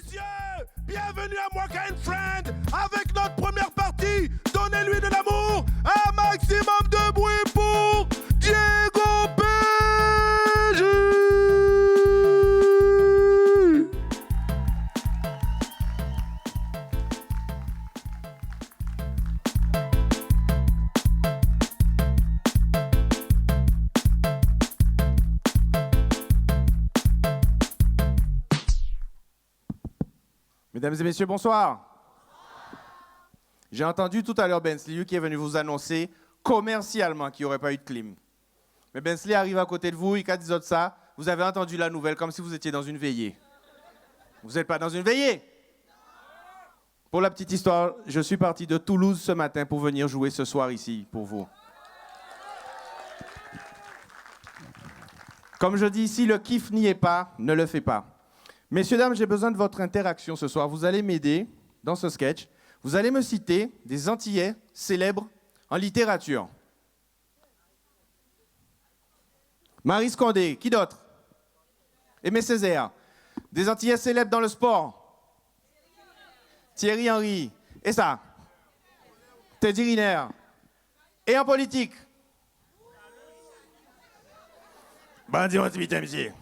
Messieurs, bienvenue à Moi Kind Friend avec notre première partie. Donnez-lui de l'amour, un maximum de bruit pour Diego Péji. Mesdames et messieurs, bonsoir. J'ai entendu tout à l'heure Bensley qui est venu vous annoncer commercialement qu'il n'y aurait pas eu de clim. Mais Bensley arrive à côté de vous, il a dit ça, vous avez entendu la nouvelle comme si vous étiez dans une veillée. Vous n'êtes pas dans une veillée. Pour la petite histoire, je suis parti de Toulouse ce matin pour venir jouer ce soir ici pour vous. Comme je dis, si le kiff n'y est pas, ne le fais pas. Messieurs, dames, j'ai besoin de votre interaction ce soir. Vous allez m'aider dans ce sketch. Vous allez me citer des Antillais célèbres en littérature. Maryse Condé, qui d'autre? Aimé Césaire. Des Antillais célèbres dans le sport. Thierry Henry. Et ça? Teddy Riner. Et en politique? Dis-moi, monsieur.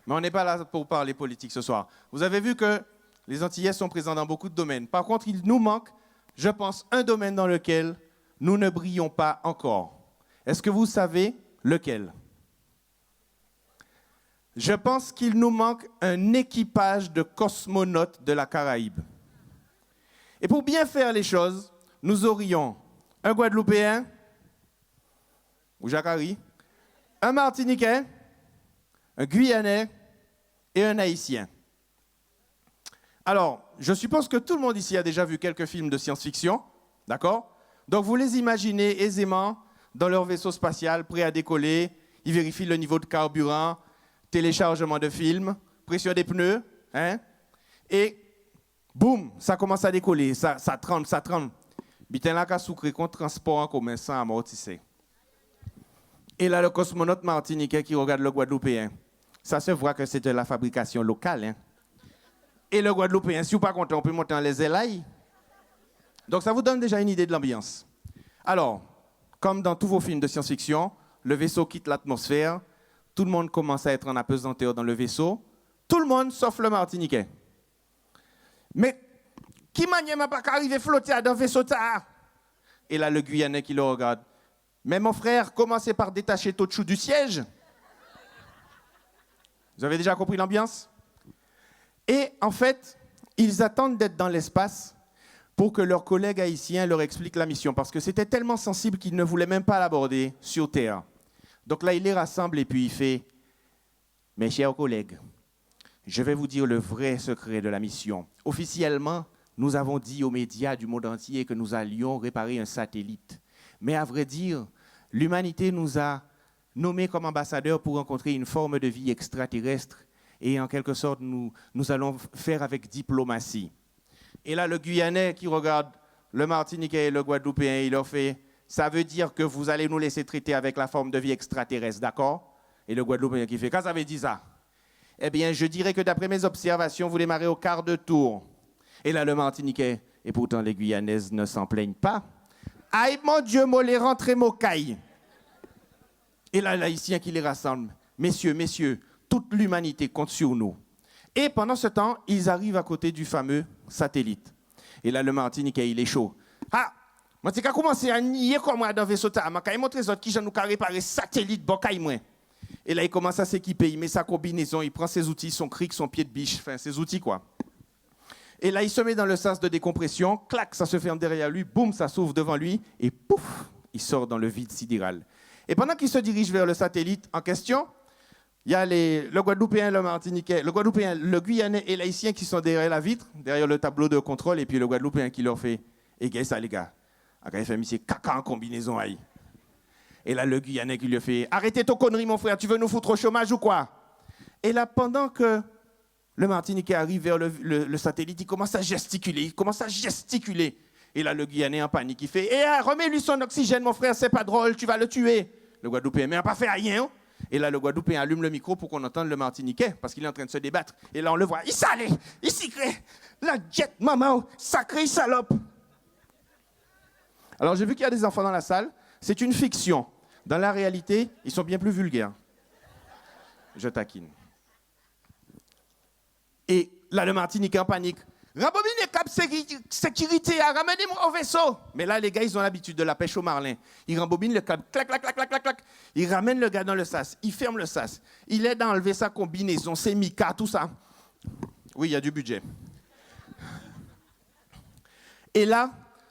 Mais on n'est pas là pour parler politique ce soir. Vous avez vu que les Antillais sont présents dans beaucoup de domaines. Par contre, il nous manque, je pense, un domaine dans lequel nous ne brillons pas encore. Est-ce que vous savez lequel? Je pense qu'il nous manque un équipage de cosmonautes de la Caraïbe. Et pour bien faire les choses, nous aurions un Guadeloupéen, ou Jacari, un Martiniquais, un Guyanais et un Haïtien. Alors, je suppose que tout le monde ici a déjà vu quelques films de science-fiction, d'accord? Donc vous les imaginez aisément dans leur vaisseau spatial, prêt à décoller, ils vérifient le niveau de carburant, téléchargement de films, pression des pneus, hein? Et boum, ça commence à décoller, ça tremble. Bitin là qu'à sucrer contre transport en commun sans amortisser. Et là, le cosmonaute martiniquais qui regarde le Guadeloupéen, ça se voit que c'est de la fabrication locale. Hein? Et le Guadeloupéen, si vous n'êtes pas content, on peut monter en les ailes. Donc ça vous donne déjà une idée de l'ambiance. Alors, comme dans tous vos films de science-fiction, le vaisseau quitte l'atmosphère, tout le monde commence à être en apesanteur dans le vaisseau, tout le monde sauf le Martiniquais. Mais qui manière m'a pas arrivé flotter dans le vaisseau ça? Et là, le Guyanais qui le regarde. Mais mon frère, commencez par détacher ton chou du siège. Vous avez déjà compris l'ambiance? Et en fait, ils attendent d'être dans l'espace pour que leurs collègues haïtiens leur expliquent la mission, parce que c'était tellement sensible qu'ils ne voulaient même pas l'aborder sur Terre. Donc là, il les rassemble et puis il fait « Mes chers collègues, je vais vous dire le vrai secret de la mission. Officiellement, nous avons dit aux médias du monde entier que nous allions réparer un satellite. Mais à vrai dire, l'humanité nous a nommés comme ambassadeurs pour rencontrer une forme de vie extraterrestre et en quelque sorte, nous allons faire avec diplomatie. » Et là, le Guyanais qui regarde le Martiniquais et le Guadeloupéen, il leur fait « Ça veut dire que vous allez nous laisser traiter avec la forme de vie extraterrestre, d'accord ?» Et le Guadeloupéen qui fait « Quand ça veut dire ça ?» « Eh bien, je dirais que d'après mes observations, vous démarrez au quart de tour. » Et là, le Martiniquais, et pourtant les Guyanaises ne s'en plaignent pas. « Aïe, mon Dieu, moi les rentrez mocaille. » Et là, l'Haïtien qui les rassemble. « Messieurs, toute l'humanité compte sur nous. » Et pendant ce temps, ils arrivent à côté du fameux satellite. Et là, le Martiniquais, il est chaud. « Ah, moi, tu as commencé à nier comme moi dans le vaisseau. Je vais montrer les autres qui nous réparer satellite, bocaille moi. » Et là, il commence à s'équiper, il met sa combinaison, il prend ses outils, son cric, son pied de biche, enfin, ses outils, quoi. Et là, il se met dans le sas de décompression, clac, ça se ferme derrière lui, boum, ça s'ouvre devant lui, et pouf, il sort dans le vide sidéral. Et pendant qu'il se dirige vers le satellite en question, il y a le Guadeloupéen, le Martiniquais, le Guadeloupéen, le Guyanais et l'Haïtien qui sont derrière la vitre, derrière le tableau de contrôle, et puis le Guadeloupéen qui leur fait « Et qu'est-ce ça, les gars ?» Il fait « Monsieur, caca en combinaison, aïe. » Et là, le Guyanais qui lui fait « Arrêtez ton connerie, mon frère, tu veux nous foutre au chômage ou quoi ?» Et là, pendant que le Martiniquais arrive vers le satellite, il commence à gesticuler, Et là, le Guyanais en panique, il fait « remets-lui son oxygène, mon frère, c'est pas drôle, tu vas le tuer. » Le Guadeloupéen, mais il n'a pas fait rien. Et là, le Guadeloupéen allume le micro pour qu'on entende le Martiniquais, parce qu'il est en train de se débattre. Et là, on le voit. Il s'allait, il s'y crée. La jet, maman, sacrée salope. Alors, j'ai vu qu'il y a des enfants dans la salle. C'est une fiction. Dans la réalité, ils sont bien plus vulgaires. Je taquine. Et là, le Martiniquais en panique. Rambobine les câbles sécurité, ramenez-moi au vaisseau. Mais là, les gars, ils ont l'habitude de la pêche au marlin. Ils rembobinent le câble, clac, clac, clac, clac, clac, clac. Ils ramènent le gars dans le sas. Ils ferment le sas. Il aide à enlever sa combinaison, ses micas, tout ça. Oui, il y a du budget. Et là,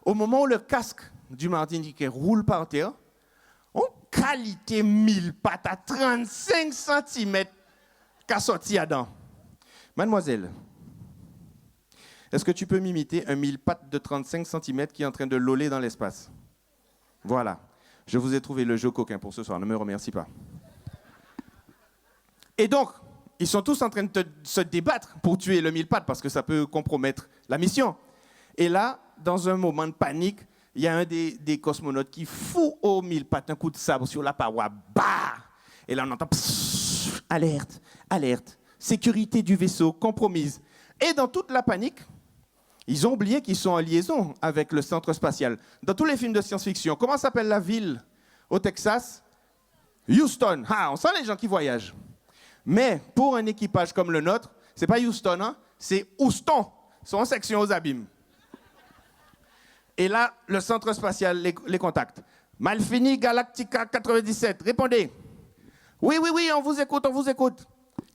au moment où le casque du Martiniquais roule par terre, en qualité 1000 pattes à 35 cm qu'a sorti Adam. Mademoiselle, est-ce que tu peux m'imiter un 1000 pattes de 35 cm qui est en train de loler dans l'espace? Voilà. Je vous ai trouvé le jeu coquin pour ce soir. Ne me remercie pas. Et donc, ils sont tous en train de se débattre pour tuer le 1000 pattes parce que ça peut compromettre la mission. Et là, dans un moment de panique, il y a un des cosmonautes qui fout au 1000 pattes un coup de sabre sur la paroi. Bah! Et là, on entend pssst, alerte, alerte, sécurité du vaisseau compromise. Et dans toute la panique, ils ont oublié qu'ils sont en liaison avec le centre spatial. Dans tous les films de science-fiction, comment s'appelle la ville au Texas? Houston. Ah, on sent les gens qui voyagent. Mais pour un équipage comme le nôtre, c'est pas Houston, hein, c'est Houston. Ils sont en section aux abîmes. Et là, le centre spatial les contacte. Malfini Galactica 97, répondez. Oui, on vous écoute, on vous écoute.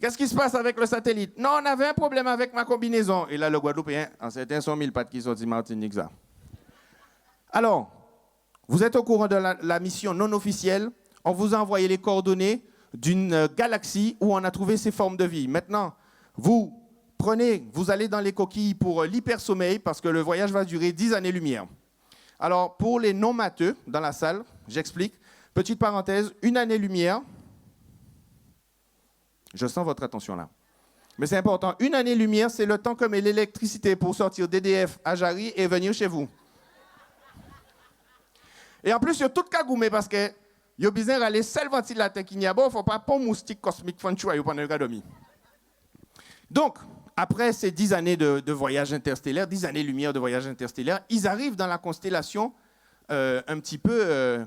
Qu'est-ce qui se passe avec le satellite? Non, on avait un problème avec ma combinaison. Et là, le Guadeloupéen, en certains sont 1000 pattes qui sont dit Martinique, ça. Alors, vous êtes au courant de la mission non officielle. On vous a envoyé les coordonnées d'une galaxie où on a trouvé ces formes de vie. Maintenant, vous allez dans les coquilles pour l'hypersommeil parce que le voyage va durer 10 années-lumière. Alors, pour les non-matheux dans la salle, j'explique. Petite parenthèse, 1 année-lumière. Je sens votre attention là. Mais c'est important. 1 année-lumière, c'est le temps que met l'électricité pour sortir d'EDF à Jarry et venir chez vous. Et en plus, il y a tout cagoumé parce que il y a besoin d'aller seul ventilateur qui n'y a pas, il ne faut pas pour moustique cosmique fanchouaille pendant le gadomi. Donc, après ces 10 années de voyage interstellaire, 10 années-lumière de voyage interstellaire, ils arrivent dans la constellation un petit peu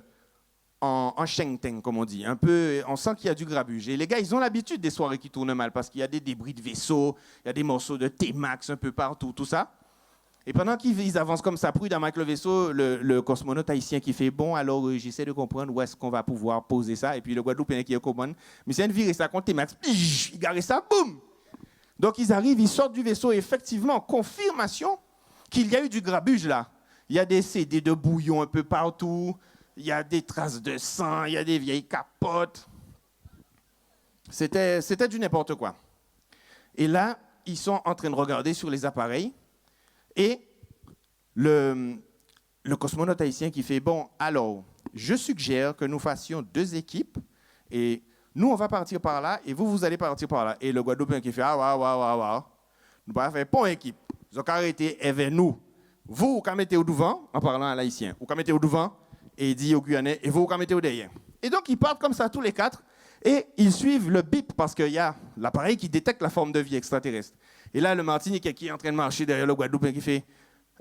en Sheng-Teng, comme on dit. Un peu, on sent qu'il y a du grabuge. Et les gars, ils ont l'habitude des soirées qui tournent mal parce qu'il y a des débris de vaisseaux, il y a des morceaux de T-Max un peu partout, tout ça. Et pendant qu'ils avancent comme ça, prudemment avec le vaisseau, le cosmonaute haïtien qui fait « Bon, alors j'essaie de comprendre où est-ce qu'on va pouvoir poser ça. » Et puis le Guadeloupéen qui est commande. Mais c'est une virée ça contre T-Max. Il garde ça, boum! Donc ils arrivent, ils sortent du vaisseau. Et effectivement, confirmation qu'il y a eu du grabuge là. Il y a des CD de bouillon un peu partout. Il y a des traces de sang. Il y a des vieilles capotes. C'était du n'importe quoi. Et là, ils sont en train de regarder sur les appareils. Et le cosmonaute haïtien qui fait « Bon, alors, je suggère que nous fassions 2 équipes. Et nous, on va partir par là. Et vous allez partir par là. » Et le Guadeloupéen qui fait « Ah, ouais. Nous ne faire pas une équipe. Ils ont arrêté et vers nous. Vous mettez au devant, en parlant à l'haïtien. Vous mettez au devant. Et il dit au Guyanais, et vous mettez au derrière. Et donc, ils partent comme ça tous les 4, et ils suivent le bip, parce qu'il y a l'appareil qui détecte la forme de vie extraterrestre. Et là, le Martiniquais qui est en train de marcher derrière le Guadeloupéen qui fait,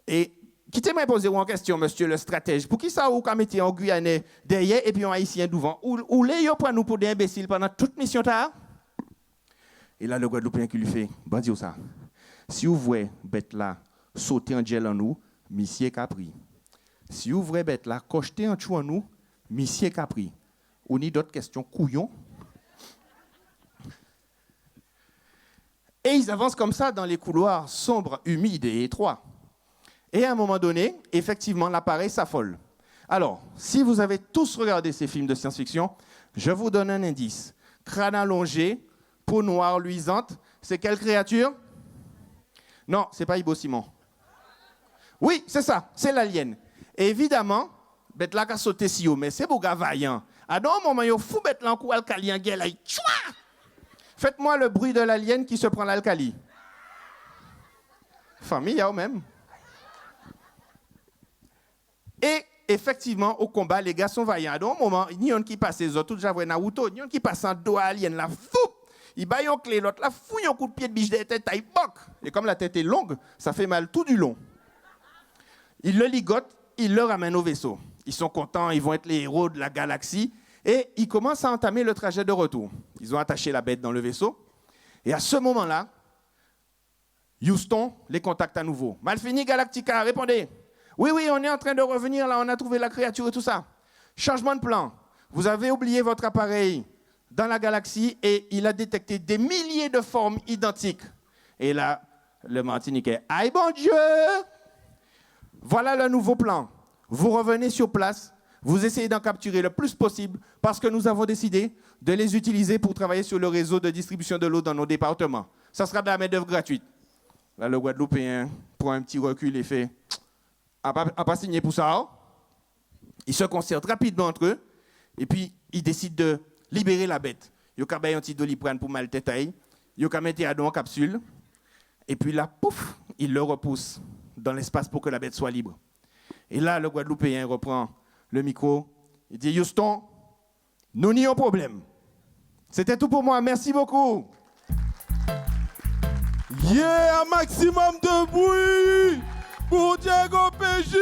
et qui t'aimerait poser en question, monsieur le stratège, pour qui ça vous mettez en Guyanais derrière, et puis en haïtien devant, ou les prend nous pour des imbéciles pendant toute mission tard? Et là, le Guadeloupéen qui lui fait, bandit ça, si vous voyez bête là sauter en gel en nous, monsieur Capri. Si vous voulez bête là, cocheter en chou en nous, monsieur Capri. On a d'autres questions, couillons. Et ils avancent comme ça dans les couloirs sombres, humides et étroits. Et à un moment donné, effectivement, l'appareil s'affole. Alors, si vous avez tous regardé ces films de science-fiction, je vous donne un indice. Crâne allongé, peau noire luisante, c'est quelle créature? Non, c'est pas Ibo Simon. Oui, c'est ça, c'est l'alien. Et évidemment, bête là a sauté si haut, mais c'est beau gars vaillant. À un moment, il faut bête là en coup alcali en gueule. Faites-moi le bruit de l'alien qui se prend l'alcali. Famille, même. Et effectivement, au combat, les gars sont vaillants. Donc, au moment, il y en a qui passent, les autres, tout j'avais Naruto, il y en a qui passent en dos alien, la fou. Il baille en clé, l'autre, la fouille un coup de pied de biche de tête, il boque. Et comme la tête est longue, ça fait mal tout du long. Il le ligote, il le ramène au vaisseau. Ils sont contents, ils vont être les héros de la galaxie. Et ils commencent à entamer le trajet de retour. Ils ont attaché la bête dans le vaisseau. Et à ce moment-là, Houston les contacte à nouveau. Malfini Galactica, répondez. Oui, on est en train de revenir, là, on a trouvé la créature et tout ça. Changement de plan. Vous avez oublié votre appareil dans la galaxie et il a détecté des milliers de formes identiques. Et là, le Martiniquais, aïe bon Dieu! Voilà le nouveau plan. Vous revenez sur place, vous essayez d'en capturer le plus possible parce que nous avons décidé de les utiliser pour travailler sur le réseau de distribution de l'eau dans nos départements. Ça sera de la main-d'œuvre gratuite. Là, le Guadeloupéen prend un petit recul et fait « On n'a pas signé pour ça. Hein? » Ils se concertent rapidement entre eux et puis ils décident de libérer la bête. Ils ont un petit doliprane pour mal tête. Ils ont mis un en capsule. Et puis là, pouf, ils le repoussent dans l'espace pour que la bête soit libre. Et là, le Guadeloupéen reprend le micro. Il dit « Houston, nous n'y avons problème. » C'était tout pour moi. Merci beaucoup. Yeah, un maximum de bruit pour Diego PJ.